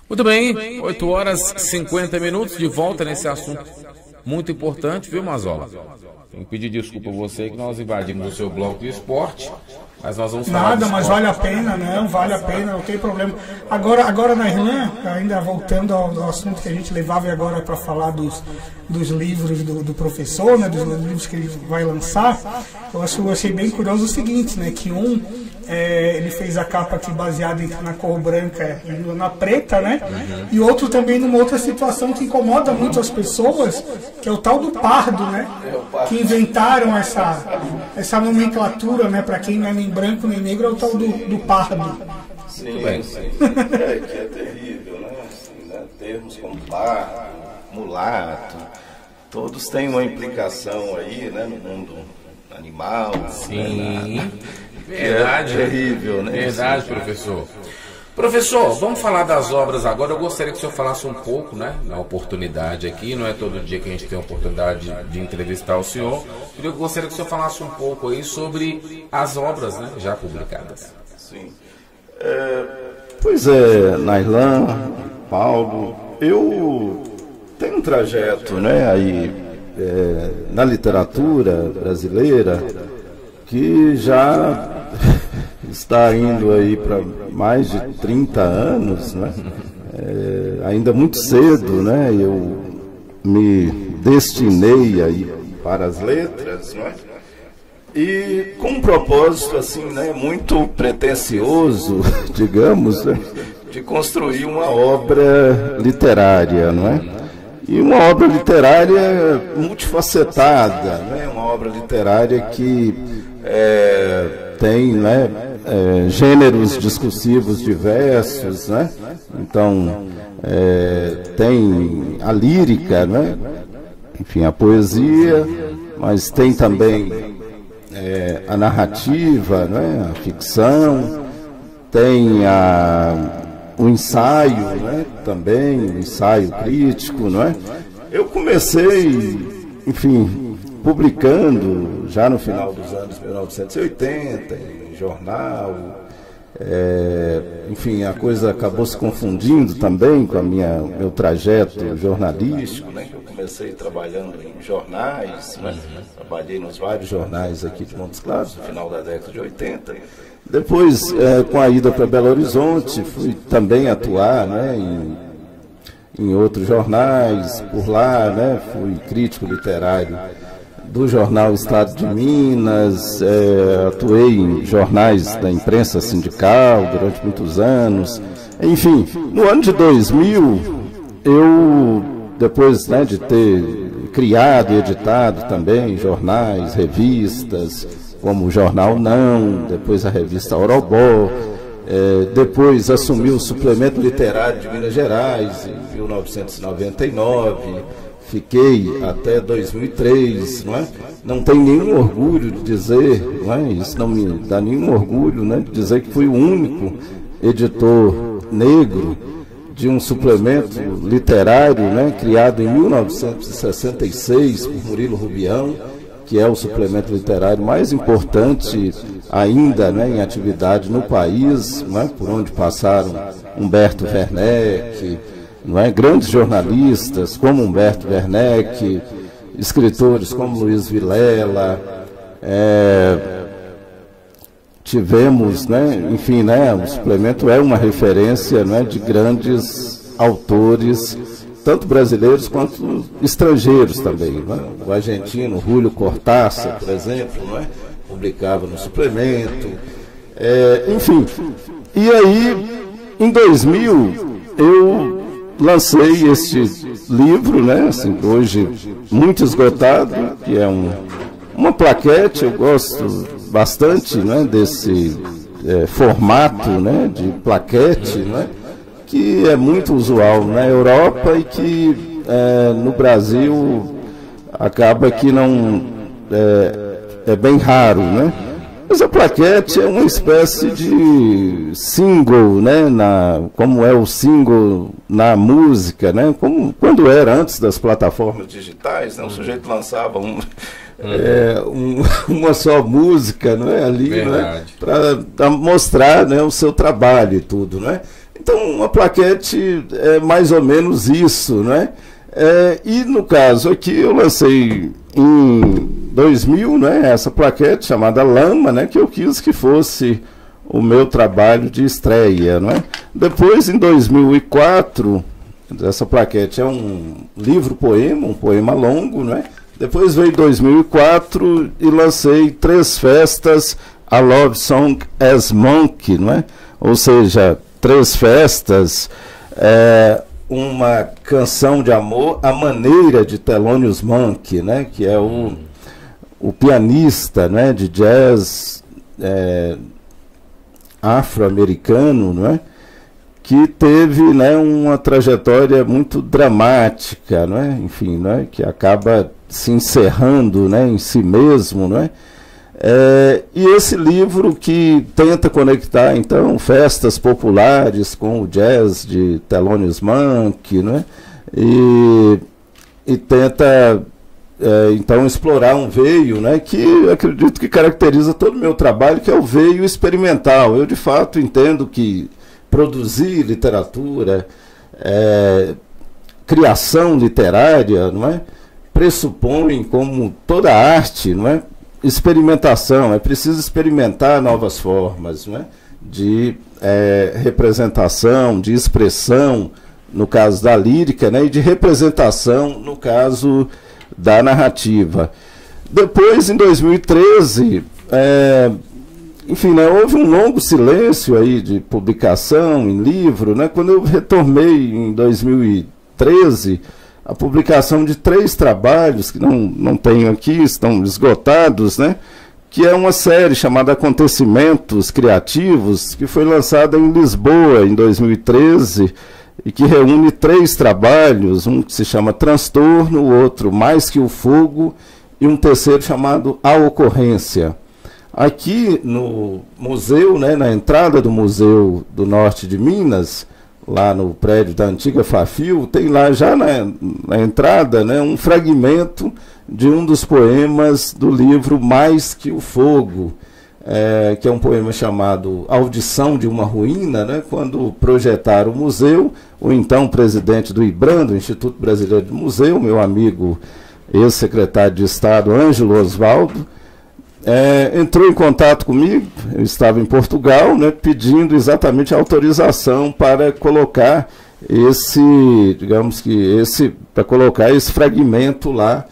Muito bem, 8 horas e 50 minutos, de volta nesse assunto muito importante, viu, Mazola? Tenho que pedir desculpa a você que nós invadimos o seu bloco de esporte, mas nós vamos falar Nada, mas vale a pena, não, vale a pena, não tem problema. Agora na Irlã, ainda voltando ao assunto que a gente levava e agora para falar dos livros do professor, né, dos livros que ele vai lançar, eu achei bem curioso o seguinte, né, que ele fez a capa aqui baseada na cor branca e na preta, né? Uhum. E outro também numa outra situação que incomoda muito as pessoas, que é o tal do pardo, né? Que inventaram essa nomenclatura, né? Para quem não é nem branco nem negro, é o tal do pardo. Sim, muito bem. Sim. Que é terrível, né? Assim, né? Termos como pardo, mulato, todos têm uma implicação aí, né? No mundo animal. Sim. Né? Verdade, é terrível, né? Verdade, professor. Professor, vamos falar das obras agora. Eu gostaria que o senhor falasse um pouco, né, na oportunidade aqui. Não é todo dia que a gente tem a oportunidade de entrevistar o senhor. Eu gostaria que o senhor falasse um pouco aí sobre as obras, né, já publicadas. Sim. Pois é, Nailã, Paulo, eu tenho um trajeto, né, aí na literatura brasileira que já está indo aí para mais de 30 anos, né? Ainda muito cedo, né? Eu me destinei aí para as letras, né? E com um propósito assim, né? Muito pretensioso, digamos, né? De construir uma obra literária, não é? E uma obra literária multifacetada, né? Uma obra literária que tem, né, gêneros discursivos diversos, né? Então tem a lírica, né? Enfim, a poesia, mas tem também a narrativa, né? A ficção, tem o ensaio, né? Também o ensaio crítico, não é? Eu comecei, enfim, publicando já no final dos anos 1980, em jornal, enfim, a coisa acabou se confundindo também com meu trajeto jornalístico, né? Eu comecei trabalhando em jornais, né? Trabalhei nos vários jornais aqui de Montes Claros, no final da década de 80. Depois, com a ida para Belo Horizonte, fui também atuar, né, em outros jornais por lá, né? Fui crítico literário do jornal Estado de Minas, atuei em jornais da imprensa sindical durante muitos anos. Enfim, no ano de 2000, eu, depois, né, de ter criado e editado também jornais, revistas, como o Jornal Não, depois a revista Orobó, depois assumi o Suplemento Literário de Minas Gerais, em 1999, fiquei até 2003, não é? Não tenho nenhum orgulho de dizer, não é? Isso não me dá nenhum orgulho, né, de dizer que fui o único editor negro de um suplemento literário, né, criado em 1966 por Murilo Rubião, que é o suplemento literário mais importante ainda, né, em atividade no país, né, por onde passaram Humberto Werneck, não é? Grandes jornalistas como Humberto Werneck, escritores como Luiz Vilela, tivemos, né, enfim, né, o suplemento é uma referência, né, de grandes autores, tanto brasileiros quanto estrangeiros também, né? O argentino Julio Cortázar, por exemplo, não é? Publicava no suplemento, enfim. E aí, em 2000, eu lancei este livro, né, assim, hoje muito esgotado, que é uma plaquete. Eu gosto bastante, né, desse formato, né, de plaquete, né, que é muito usual na Europa e que no Brasil acaba que não é bem raro, né? Mas a plaquete é uma espécie de single, né, como é o single na música, né, como quando era antes das plataformas digitais, né, o sujeito lançava uma só música, não é, ali, né, para mostrar, né, o seu trabalho e tudo, né? Então, uma plaquete é mais ou menos isso, né? E no caso aqui, eu lancei em 2000, né, essa plaquete chamada Lama, né, que eu quis que fosse o meu trabalho de estreia, não é? Depois, em 2004, essa plaquete é um livro-poema, um poema longo, não é? Depois veio 2004 e lancei 3 festas, a Love Song as Monk, não é? Ou seja, 3 festas, uma canção de amor à maneira de Thelonious Monk, né? Que é o pianista, né, de jazz afro-americano, não é? Que teve, né, uma trajetória muito dramática, não é? Enfim, não é? Que acaba se encerrando, né, em si mesmo, não é? E esse livro que tenta conectar, então, festas populares com o jazz de Thelonious Monk, não é? E tenta, então, explorar um veio, né, que eu acredito que caracteriza todo o meu trabalho, que é o veio experimental. Eu, de fato, entendo que produzir literatura, criação literária, não é? Pressupõe, como toda arte, não é? Experimentação, é preciso experimentar novas formas, não é? De representação, de expressão, no caso da lírica, né? E de representação, no caso da narrativa. Depois, em 2013, enfim, né, houve um longo silêncio aí de publicação em livro, né? Quando eu retomei em 2013 a publicação de 3 trabalhos, que não tenho aqui, estão esgotados, né? Que é uma série chamada Acontecimentos Criativos, que foi lançada em Lisboa em 2013, e que reúne 3 trabalhos, um que se chama Transtorno, o outro Mais que o Fogo, e um terceiro chamado A Ocorrência. Aqui no museu, né, na entrada do Museu do Norte de Minas, lá no prédio da antiga Fafil, tem lá já na entrada, né, um fragmento de um dos poemas do livro Mais que o Fogo, que é um poema chamado Audição de uma Ruína, né, quando projetaram o museu, o então presidente do IBRAM, do Instituto Brasileiro de Museu, meu amigo ex-secretário de Estado, Ângelo Osvaldo, entrou em contato comigo, eu estava em Portugal, né, pedindo exatamente a autorização para colocar para colocar esse fragmento lá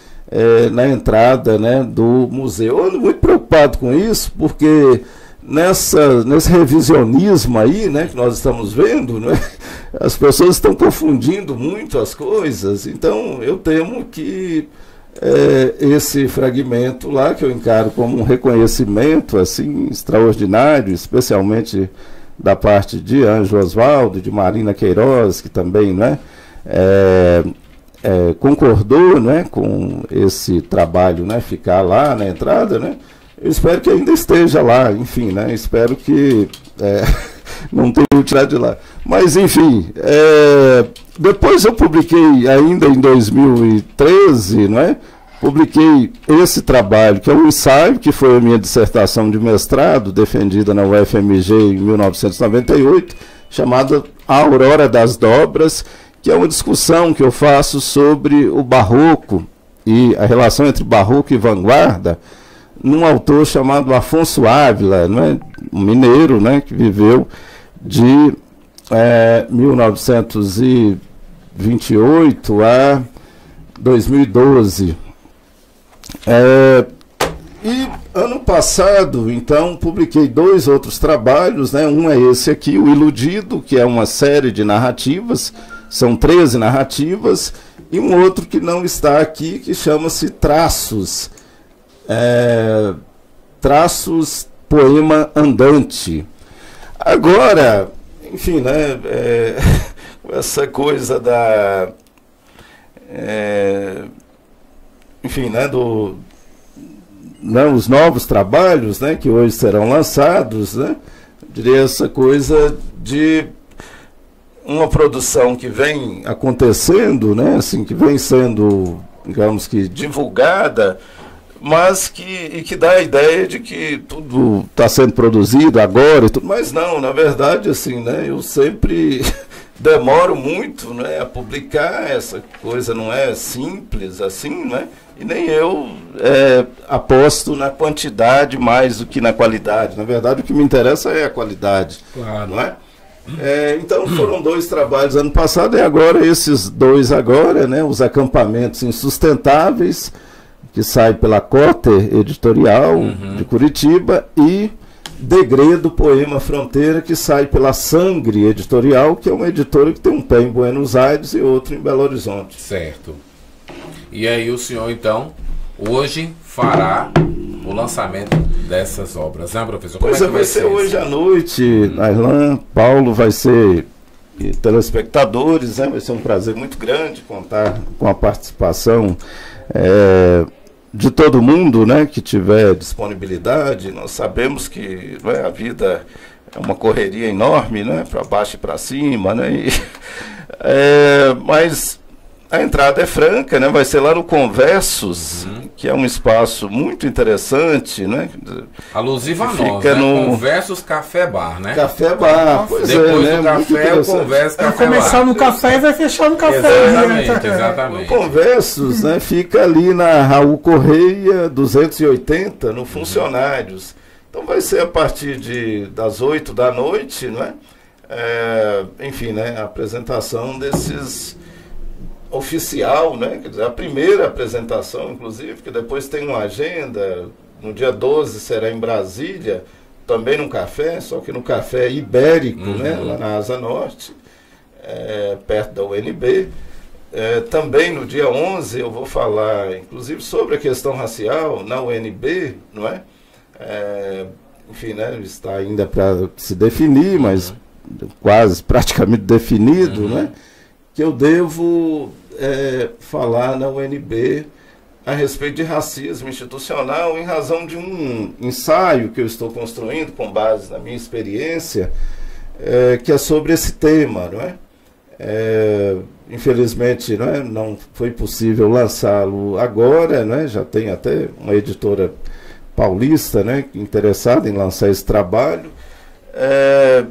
na entrada, né, do museu. Eu ando muito preocupado com isso, porque nesse revisionismo aí, né, que nós estamos vendo, né, as pessoas estão confundindo muito as coisas, então eu temo que esse fragmento lá, que eu encaro como um reconhecimento assim extraordinário, especialmente da parte de Ângelo Osvaldo, de Marina Queiroz, que também, né, concordou, né, com esse trabalho, né, ficar lá na entrada, né. Eu espero que ainda esteja lá, enfim, né, espero que não tenha tirado de lá. Mas, enfim, depois eu publiquei, ainda em 2013, não é? Publiquei esse trabalho, que é um ensaio, que foi a minha dissertação de mestrado, defendida na UFMG em 1998, chamada A Aurora das Dobras, que é uma discussão que eu faço sobre o barroco e a relação entre barroco e vanguarda, num autor chamado Afonso Ávila, não é? Um mineiro, né, que viveu de 1928 a 2012. E ano passado, então, publiquei 2 outros trabalhos, né? Um é esse aqui, O Iludido, que é uma série de narrativas, são 13 narrativas, e um outro que não está aqui, que chama-se Traços, Traços, Poema Andante. Agora, enfim, né, essa coisa da... enfim, né, os novos trabalhos, né, que hoje serão lançados, né, diria essa coisa de uma produção que vem acontecendo, né, assim, que vem sendo, digamos que, divulgada, mas que dá a ideia de que tudo está sendo produzido agora e tudo, mas não, na verdade, assim, né, eu sempre demoro muito, né, a publicar, essa coisa não é simples assim, né, e nem eu aposto na quantidade mais do que na qualidade. Na verdade, o que me interessa é a qualidade, claro. Não é? Então foram 2 trabalhos ano passado e agora esses 2 agora, né, os acampamentos insustentáveis, que sai pela Cotter Editorial de Curitiba, e Degredo, Poema Fronteira, que sai pela Sangre Editorial, que é uma editora que tem um pé em Buenos Aires e outro em Belo Horizonte. Certo. E aí o senhor, então, hoje fará o lançamento dessas obras, né, professor? Pois vai ser hoje à noite, Nairlan, Paulo, vai ser, e telespectadores, né? Vai ser um prazer muito grande contar com a participação de todo mundo, né, que tiver disponibilidade. Nós sabemos que, não é, a vida é uma correria enorme, né, para baixo e para cima, né, mas a entrada é franca, né, vai ser lá no Conversos, que é um espaço muito interessante, né. Alusivo a nós, né? No Conversos Café Bar, né? Café Bar, pois depois do café, o Conversos Café Bar. Vai começar no café e vai fechar no café. Exatamente, exatamente. O Conversos, né, fica ali na Raul Correia 280, no Funcionários. Então vai ser a partir das 8 da noite, não é? Enfim, né, a apresentação desses oficial, né? Quer dizer, a primeira apresentação, inclusive, que depois tem uma agenda, no dia 12 será em Brasília, também num café, só que no café Ibérico, né? Lá na Asa Norte, perto da UNB. Também no dia 11 eu vou falar, inclusive, sobre a questão racial na UNB, não é? Enfim, né? Está ainda para se definir, mas quase praticamente definido, né? Que eu devo falar na UNB a respeito de racismo institucional, em razão de um ensaio que eu estou construindo com base na minha experiência, que é sobre esse tema, não é? Infelizmente, não foi possível lançá-lo agora, né? Já tem até uma editora paulista, né, interessada em lançar esse trabalho.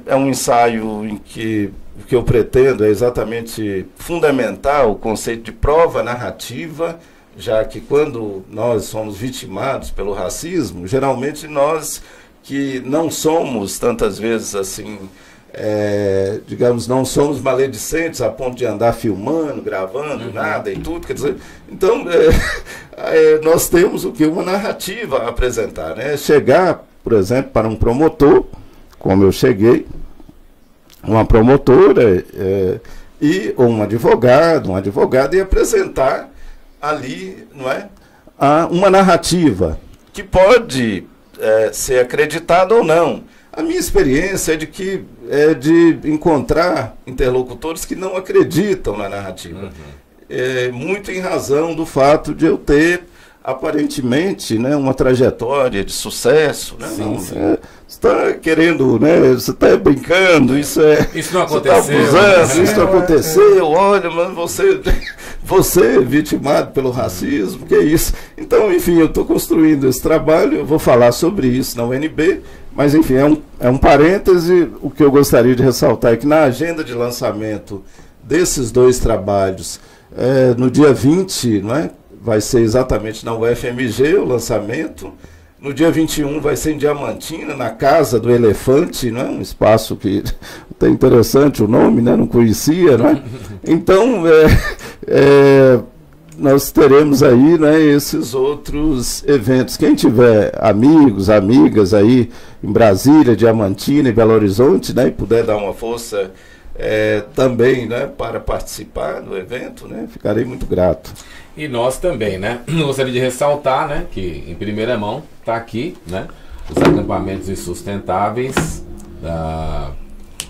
É um ensaio em que o que eu pretendo é exatamente fundamentar o conceito de prova narrativa, já que quando nós somos vitimados pelo racismo, geralmente nós que não somos tantas vezes assim, digamos, não somos maledicentes a ponto de andar filmando, gravando, nada e tudo, quer dizer, então nós temos o que? Uma narrativa a apresentar, né? Chegar, por exemplo, para um promotor, como eu cheguei, uma promotora ou um advogado, e apresentar ali, não é, uma narrativa que pode ser acreditada ou não. A minha experiência é de encontrar interlocutores que não acreditam na narrativa, muito em razão do fato de eu ter aparentemente, né, uma trajetória de sucesso, né? Sim, sim. Você está querendo, né? Você está brincando, isso não aconteceu. Você tá abusando, isso não aconteceu, olha, mas você vitimado pelo racismo, que é isso? Então, enfim, eu estou construindo esse trabalho, eu vou falar sobre isso na UNB, mas enfim, é um parêntese. O que eu gostaria de ressaltar é que na agenda de lançamento desses 2 trabalhos, no dia 20, não é? Vai ser exatamente na UFMG o lançamento. No dia 21 vai ser em Diamantina, na Casa do Elefante, né? Um espaço que até interessante o nome, né? Não conhecia, né? Então, nós teremos aí, né, esses outros eventos. Quem tiver amigos, amigas aí em Brasília, Diamantina e Belo Horizonte, né, e puder dar uma força também, né, para participar do evento, né, ficarei muito grato. E nós também, né? Gostaria de ressaltar, né, que em primeira mão está aqui, né, os acampamentos insustentáveis,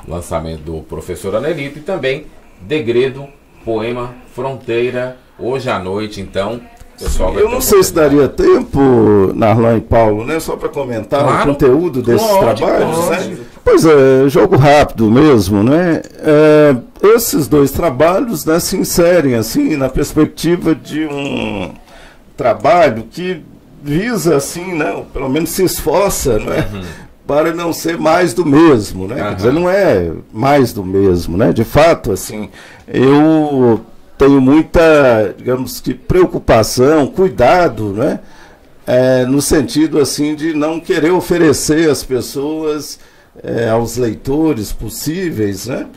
lançamento do professor Anelito, e também Degredo, Poema Fronteira, hoje à noite, então. Pessoal, eu não sei se daria tempo, Narlan e Paulo, né, só para comentar o conteúdo desses trabalhos, né? Pois é, jogo rápido mesmo, né? Esses 2 trabalhos, né, se inserem assim na perspectiva de um trabalho que visa assim, né, ou pelo menos se esforça, né, para não ser mais do mesmo, né? Quer dizer, não é mais do mesmo, né? De fato, assim, eu tenho muita, digamos que, preocupação, cuidado, né? No sentido, assim, de não querer oferecer às pessoas, aos leitores possíveis, né?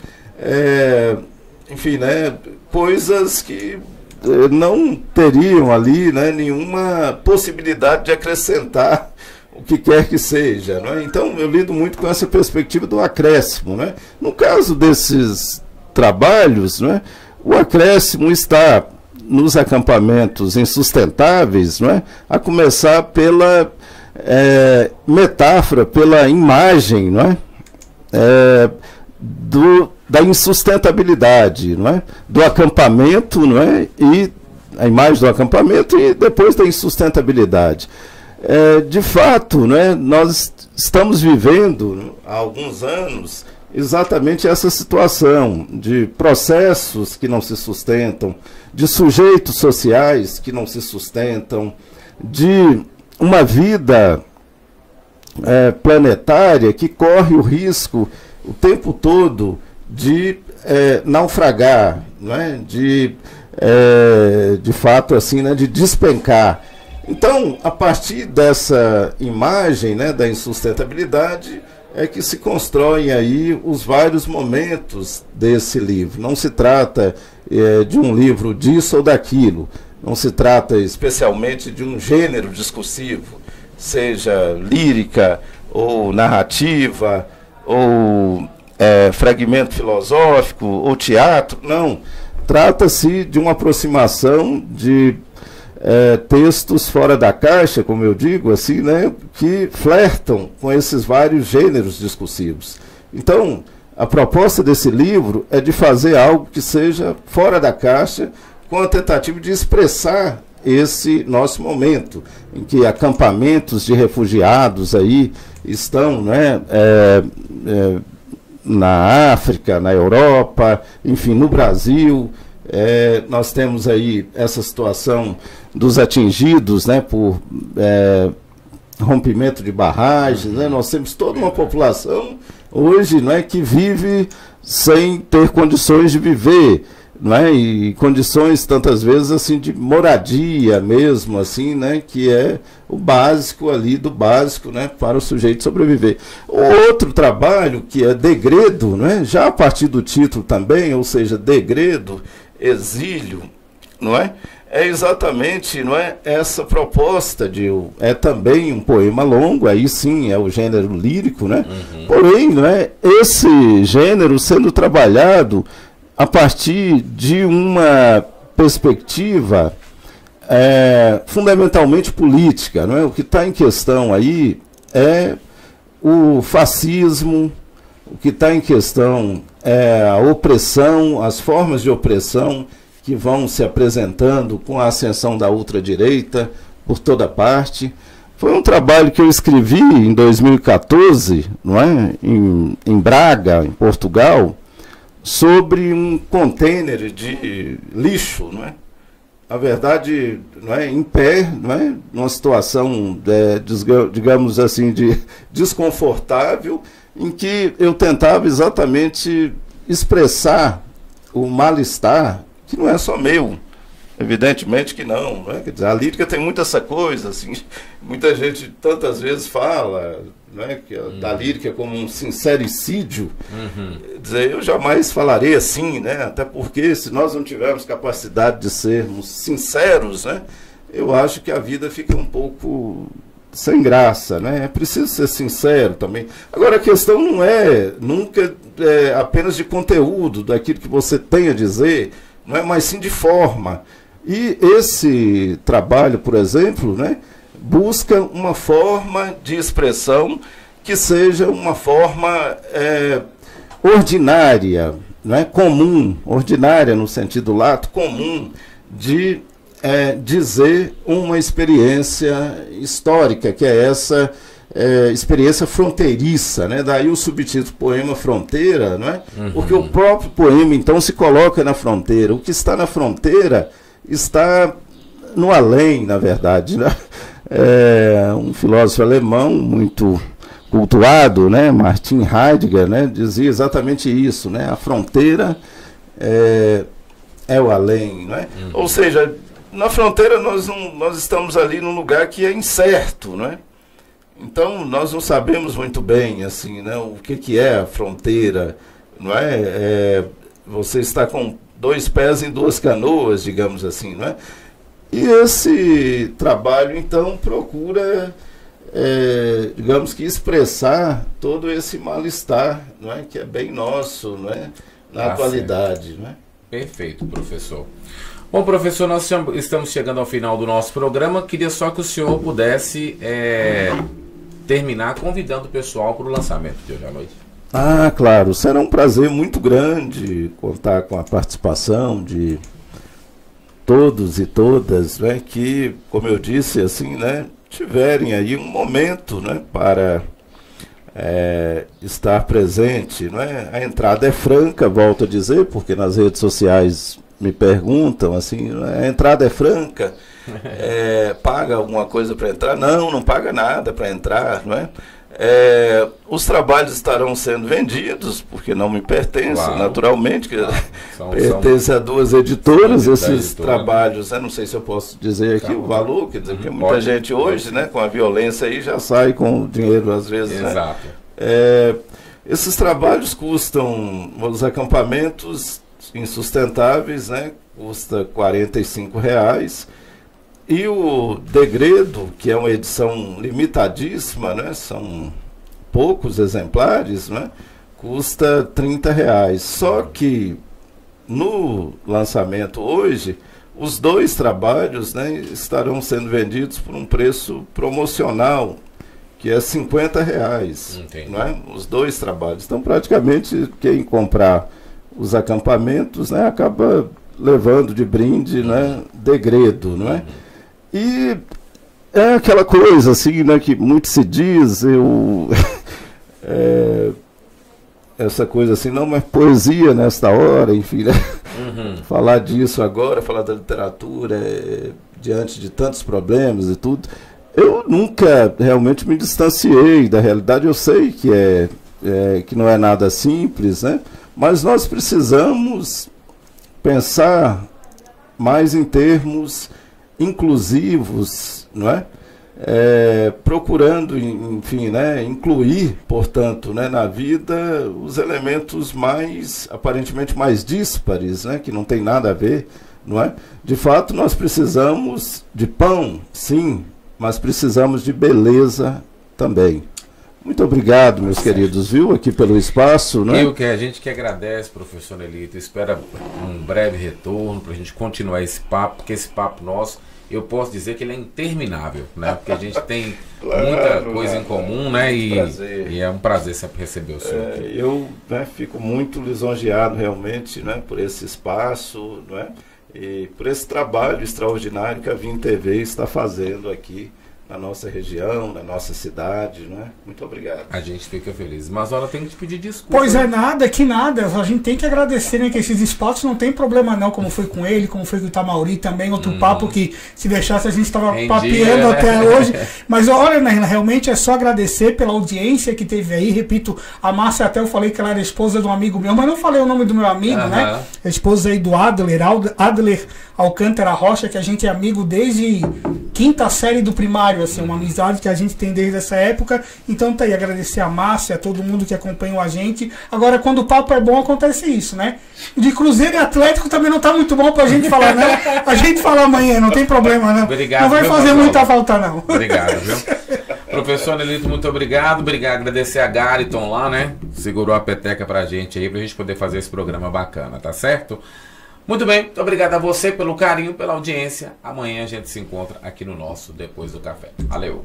Enfim, né? Coisas que não teriam ali, né, nenhuma possibilidade de acrescentar o que quer que seja, não é? Então eu lido muito com essa perspectiva do acréscimo, né? No caso desses trabalhos, não é? O acréscimo está nos acampamentos insustentáveis, não é? A começar pela metáfora, pela imagem, não é? Da insustentabilidade, não é? Do acampamento, não é? E a imagem do acampamento e depois da insustentabilidade. De fato, né, nós estamos vivendo há alguns anos exatamente essa situação de processos que não se sustentam, de sujeitos sociais que não se sustentam, de uma vida planetária que corre o risco o tempo todo de naufragar, né, de fato assim, né, de despencar. Então, a partir dessa imagem, né, da insustentabilidade, é que se constroem aí os vários momentos desse livro. Não se trata de um livro disso ou daquilo, não se trata especialmente de um gênero discursivo, seja lírica ou narrativa, ou fragmento filosófico, ou teatro, não. Trata-se de uma aproximação de textos fora da caixa, como eu digo, assim, né, que flertam com esses vários gêneros discursivos. Então, a proposta desse livro é de fazer algo que seja fora da caixa, com a tentativa de expressar esse nosso momento, em que acampamentos de refugiados aí estão, né, na África, na Europa, enfim, no Brasil. Nós temos aí essa situação dos atingidos, né, por rompimento de barragens, né? Nós temos toda uma população hoje, não é, que vive sem ter condições de viver, não é? E condições tantas vezes assim de moradia mesmo, assim, né, que é o básico ali do básico, né, para o sujeito sobreviver. O outro trabalho, que é Degredo, né, já a partir do título também, ou seja, Degredo, exílio, não é? É exatamente, não é, essa proposta de também um poema longo, aí sim é o gênero lírico, né? Porém, não é, esse gênero sendo trabalhado a partir de uma perspectiva fundamentalmente política, não é? O que está em questão aí é o fascismo, o que está em questão é a opressão, as formas de opressão que vão se apresentando com a ascensão da ultradireita por toda parte. Foi um trabalho que eu escrevi em 2014, não é? Em Braga, em Portugal, sobre um container de lixo, não é? Na verdade, não é, em pé, não é, numa situação, digamos assim, de desconfortável, em que eu tentava exatamente expressar o mal-estar, que não é só meu, evidentemente que não, não é? Quer dizer, a lírica tem muito essa coisa, assim, muita gente tantas vezes fala, não é, que da lírica como um sincericídio. Quer dizer, eu jamais falarei assim, né? Até porque se nós não tivermos capacidade de sermos sinceros, né, eu acho que a vida fica um pouco sem graça, né? É preciso ser sincero também. Agora, a questão não é nunca apenas de conteúdo, daquilo que você tem a dizer, não é, mas sim de forma. E esse trabalho, por exemplo, né, busca uma forma de expressão que seja uma forma ordinária, não é, comum, ordinária no sentido lato, comum, de dizer uma experiência histórica, que é essa experiência fronteiriça, né? Daí o subtítulo Poema Fronteira, não é? Porque o próprio poema então se coloca na fronteira. O que está na fronteira está no além, na verdade, né? Um filósofo alemão muito cultuado, né, Martin Heidegger, né, dizia exatamente isso, né, a fronteira é o além, né? Ou seja, na fronteira nós estamos ali num lugar que é incerto, né? Então nós não sabemos muito bem assim, né, o que é a fronteira, não é? Você está com 2 pés em 2 canoas, digamos assim, não é? E esse trabalho então procura digamos que expressar todo esse mal-estar, não é, que é bem nosso, não é, na atualidade, não é? Perfeito, professor. Bom, professor, nós estamos chegando ao final do nosso programa. Queria só que o senhor pudesse terminar convidando o pessoal para o lançamento de hoje à noite. Ah, claro, será um prazer muito grande contar com a participação de todos e todas, né, que, como eu disse, assim, né, tiverem aí um momento, né, para estar presente, não é? A entrada é franca, volto a dizer, porque nas redes sociais me perguntam assim, a entrada é franca, paga alguma coisa para entrar? Não paga nada para entrar, não é? Os trabalhos estarão sendo vendidos, porque não me pertencem, claro, naturalmente, que pertence a 2 editoras, esses trabalhos, não sei se eu posso dizer aqui o valor, quer dizer, porque muita gente hoje, né, com a violência aí, já sai com dinheiro às vezes. Exato. Né? Esses trabalhos custam, os acampamentos insustentáveis, né, custa R$45, e o Degredo, que é uma edição limitadíssima, né, são poucos exemplares, né, custa R$30. Só que no lançamento hoje, os 2 trabalhos, né, estarão sendo vendidos por um preço promocional, que é R$50, não é? Os 2 trabalhos. Então, praticamente, quem comprar os acampamentos, né, acaba levando de brinde, né, Degredo, não é? E é aquela coisa assim, né, que muito se diz, essa coisa assim, não, mas poesia nesta hora, enfim, né? Falar disso agora, falar da literatura, diante de tantos problemas e tudo, eu nunca realmente me distanciei da realidade. Eu sei que que não é nada simples, né? Mas nós precisamos pensar mais em termos inclusivos, não é? Procurando, enfim, né, incluir, portanto, né, na vida os elementos aparentemente mais díspares, né, que não tem nada a ver, não é? De fato, nós precisamos de pão, sim, mas precisamos de beleza também. Muito obrigado, meus queridos, viu, aqui pelo espaço, né? A gente que agradece, professor Nelito, espera um breve retorno para a gente continuar esse papo, porque esse papo nosso, eu posso dizer que ele é interminável, né? Porque a gente tem muita coisa em comum, né? E é um prazer sempre receber o senhor aqui. Eu, né, fico muito lisonjeado realmente, né, por esse espaço, né, e por esse trabalho extraordinário que a Vim TV está fazendo aqui na nossa região, na nossa cidade, né? Muito obrigado. A gente fica feliz. Mas olha, tem que te pedir desculpa. Pois é, nada, que nada. A gente tem que agradecer, né, que esses espaços não tem problema não, como foi com ele, como foi com o Itamauri também, outro papo que se deixasse a gente estava papeando até hoje. Mas olha, né, realmente é só agradecer pela audiência que teve aí. Repito, a Márcia, até eu falei que ela era esposa de um amigo meu, mas não falei o nome do meu amigo, né? A esposa aí do Adler Alcântara Rocha, que a gente é amigo desde 5ª série do primário, assim, uma amizade que a gente tem desde essa época. Então tá aí, agradecer a Márcia, a todo mundo que acompanhou a gente. Agora, quando o papo é bom, acontece isso, né? De Cruzeiro e Atlético também não tá muito bom pra gente falar, né? A gente fala amanhã, não tem problema, não. Obrigado, não vai fazer muita falta, não. Obrigado, viu? Professor Nelito, muito obrigado. Obrigado, agradecer a Gariton lá, né? Segurou a peteca pra gente aí, pra gente poder fazer esse programa bacana, tá certo? Muito bem, muito obrigado a você pelo carinho, pela audiência. Amanhã a gente se encontra aqui no nosso Depois do Café. Valeu!